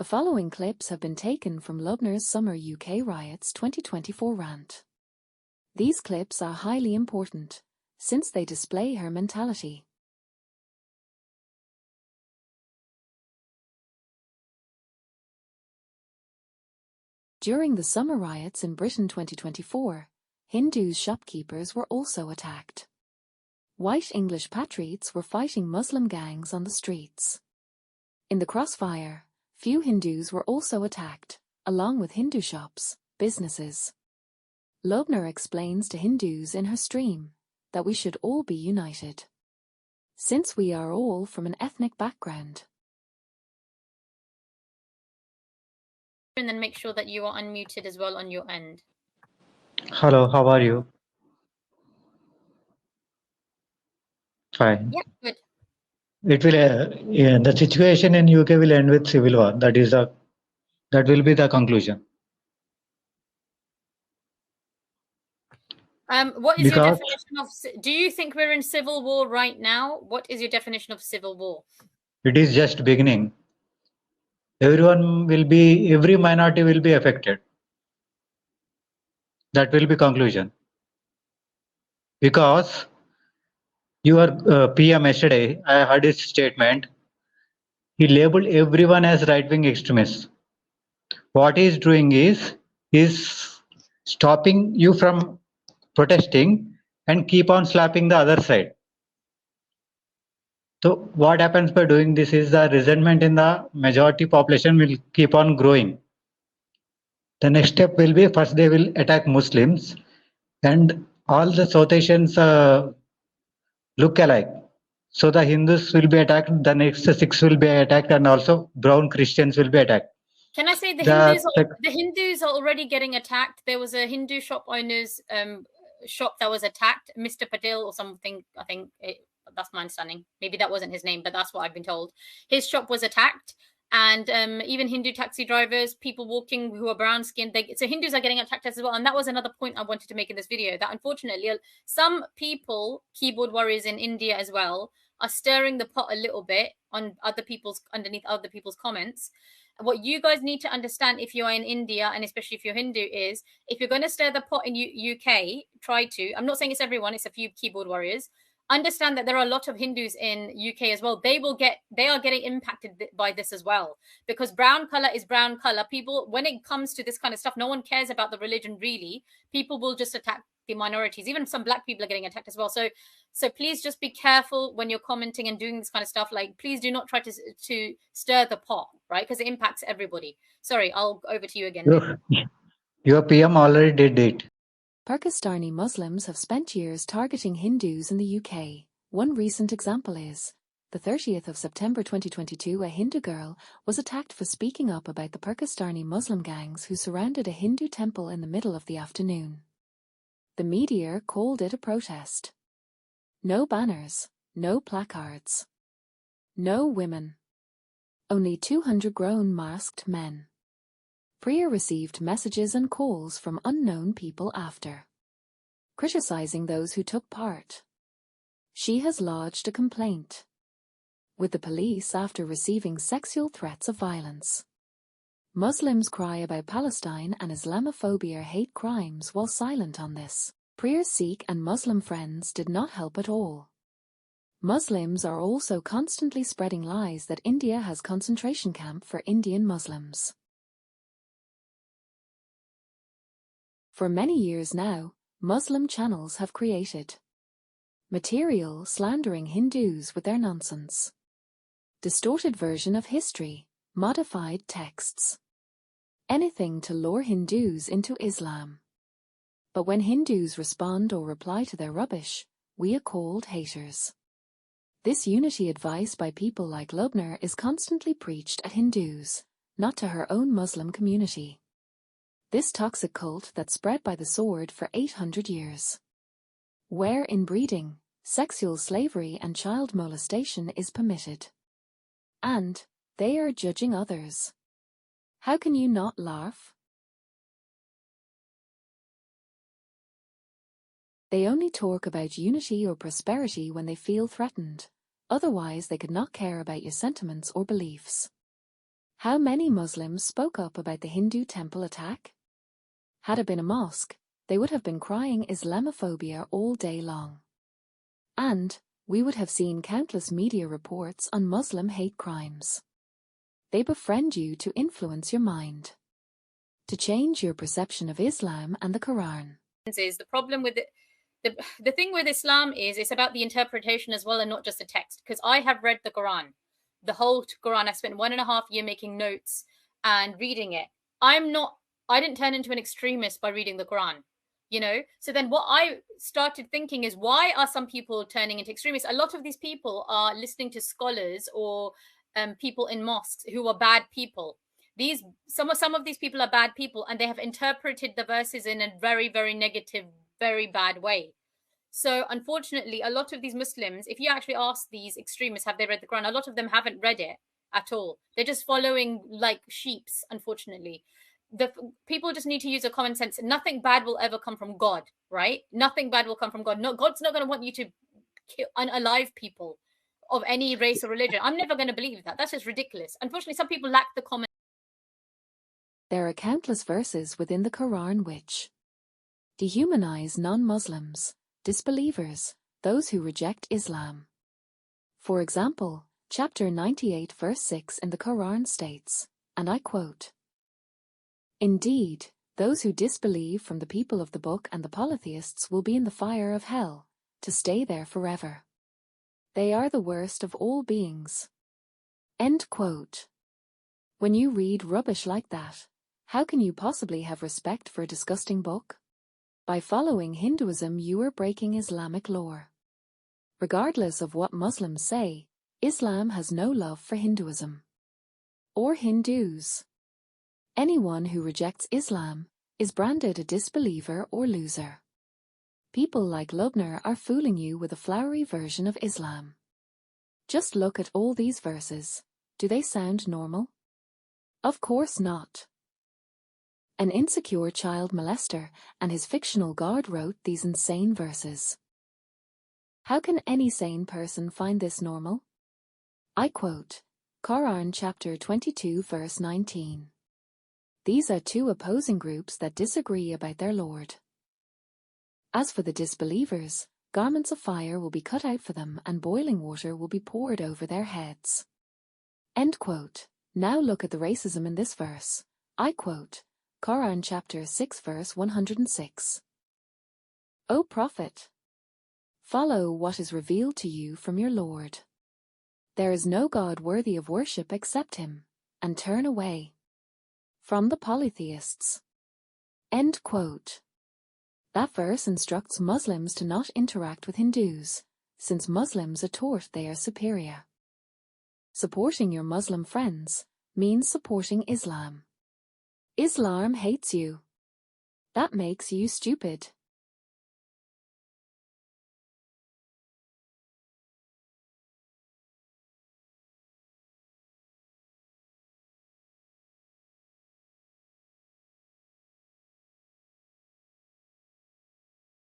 following clips have been taken from Lubna's Summer UK Riots 2024 rant. These clips are highly important, since they display her mentality. During the summer riots in Britain 2024, Hindus shopkeepers were also attacked. White English patriots were fighting Muslim gangs on the streets. In the crossfire, few Hindus were also attacked, along with Hindu shops, businesses. Lubna explains to Hindus in her stream that we should all be united, since we are all from an ethnic background. And then make sure that you are unmuted as well on your end. Hello, how are you? Fine. Yeah, good. It will the situation in UK will end with civil war. That will be the conclusion. What is your definition of? Do you think we're in civil war right now? What is your definition of civil war? It is just beginning. Every minority will be affected. That will be conclusion. Because your PM yesterday, I heard his statement. He labeled everyone as right-wing extremists. What he is doing is stopping you from protesting and keep on slapping the other side. So what happens by doing this is the resentment in the majority population will keep on growing. The next step will be first they will attack Muslims and all the South Asians look alike. So the Hindus will be attacked, the next 6 will be attacked, and also brown Christians will be attacked. Can I say the Hindus are already getting attacked? There was a Hindu shop owner's shop that was attacked, Mr. Patel or something, I think that's my understanding. Maybe that wasn't his name, but that's what I've been told. His shop was attacked, and even Hindu taxi drivers, people walking who are brown skinned, so Hindus are getting attacked as well. And that was another point I wanted to make in this video, that unfortunately some people, keyboard warriors in India as well, are stirring the pot a little bit on underneath other people's comments. What you guys need to understand if you're in India, and especially if you're Hindu, is if you're going to stir the pot in UK, try to, I'm not saying it's everyone, it's a few keyboard warriors, understand that there are a lot of Hindus in UK as well. They are getting impacted by this as well, because brown color is brown color. People, when it comes to this kind of stuff, no one cares about the religion really. People will just attack the minorities. Even some black people are getting attacked as well. So please just be careful when you're commenting and doing this kind of stuff. Like, please do not try to stir the pot, right? Because it impacts everybody. Sorry, I'll over to you again. Your PM already did it. Pakistani Muslims have spent years targeting Hindus in the UK. One recent example is the 30th of September 2022, a Hindu girl was attacked for speaking up about the Pakistani Muslim gangs who surrounded a Hindu temple in the middle of the afternoon. The media called it a protest. No banners, no placards, no women. Only 200 grown masked men. Priya received messages and calls from unknown people after criticizing those who took part. She has lodged a complaint with the police after receiving sexual threats of violence. Muslims cry about Palestine and Islamophobia hate crimes while silent on this. Priya's Sikh and Muslim friends did not help at all. Muslims are also constantly spreading lies that India has concentration camp for Indian Muslims. For many years now, Muslim channels have created material slandering Hindus with their nonsense. Distorted version of history, modified texts. Anything to lure Hindus into Islam. But when Hindus respond or reply to their rubbish, we are called haters. This unity advice by people like Lubna is constantly preached at Hindus, not to her own Muslim community. This toxic cult that spread by the sword for 800 years. Where inbreeding, sexual slavery and child molestation is permitted. And they are judging others. How can you not laugh? They only talk about unity or prosperity when they feel threatened. Otherwise they could not care about your sentiments or beliefs. How many Muslims spoke up about the Hindu temple attack? Had it been a mosque, they would have been crying Islamophobia all day long. And we would have seen countless media reports on Muslim hate crimes. They befriend you to influence your mind, to change your perception of Islam and the Quran. Is the problem with it? The thing with Islam is it's about the interpretation as well and not just the text. Because I have read the Quran, the whole Quran. I spent 1.5 years making notes and reading it. I didn't turn into an extremist by reading the Quran, you know? So then what I started thinking is, why are some people turning into extremists? A lot of these people are listening to scholars or people in mosques who are bad people. Some of these people are bad people, and they have interpreted the verses in a very, very negative, very bad way. So unfortunately, a lot of these Muslims, if you actually ask these extremists, have they read the Quran? A lot of them haven't read it at all. They're just following like sheeps, unfortunately. The people just need to use a common sense. Nothing bad will ever come from God, right? Nothing bad will come from God. No, God's not going to want you to kill unalive people of any race or religion. I'm never going to believe that. That's just ridiculous. Unfortunately, some people lack the common. There are countless verses within the Quran which dehumanize non-Muslims, disbelievers, those who reject Islam. For example, chapter 98 verse 6 in the Quran states, and I quote, "Indeed, those who disbelieve from the people of the book and the polytheists will be in the fire of hell, to stay there forever. They are the worst of all beings." End quote. When you read rubbish like that, how can you possibly have respect for a disgusting book? By following Hinduism, you are breaking Islamic law. Regardless of what Muslims say, Islam has no love for Hinduism or Hindus. Anyone who rejects Islam is branded a disbeliever or loser. People like Lubna are fooling you with a flowery version of Islam. Just look at all these verses. Do they sound normal? Of course not. An insecure child molester and his fictional God wrote these insane verses. How can any sane person find this normal? I quote, Quran chapter 22 verse 19. These are two opposing groups that disagree about their Lord. As for the disbelievers, garments of fire will be cut out for them and boiling water will be poured over their heads. End quote. Now look at the racism in this verse. I quote, Quran chapter 6 verse 106. O Prophet, follow what is revealed to you from your Lord. There is no God worthy of worship except Him, and turn away from the polytheists. End quote. That verse instructs Muslims to not interact with Hindus, since Muslims are taught they are superior. Supporting your Muslim friends means supporting Islam. Islam hates you. That makes you stupid.